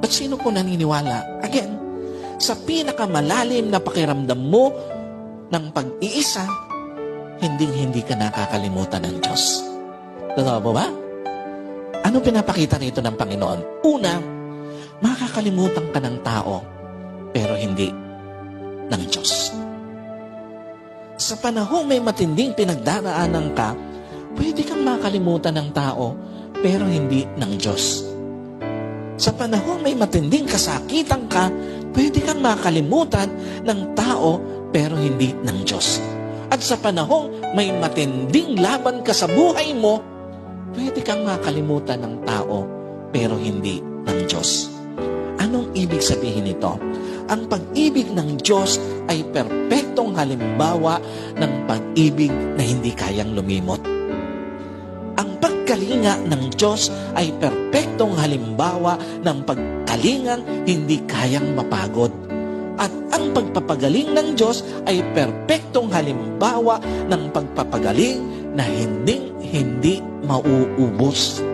At sino po naniniwala? Again, sa pinakamalalim na pakiramdam mo ng pag-iisa, hindi ka nakakalimutan ng Diyos. Totoo po ba? Ano pinapakita nito ng Panginoon? Una, makakalimutan ka ng tao, pero hindi ng Diyos. Sa panahong may matinding pinagdaraanan ka, pwede kang makalimutan ng tao, pero hindi ng Diyos. Sa panahong may matinding kasakitan ka, pwede kang makalimutan ng tao, pero hindi ng Diyos. At sa panahong may matinding laban ka sa buhay mo, pwede kang makalimutan ng tao, pero hindi ng Diyos. Anong ibig sabihin nito? Ang pag-ibig ng Diyos ay perpektong halimbawa ng pag-ibig na hindi kayang lumimot. Ang pagkalinga ng Diyos ay perpektong halimbawa ng pagkalingang hindi kayang mapagod. At ang pagpapagaling ng Diyos ay perpektong halimbawa ng pagpapagaling na hindi mauubos.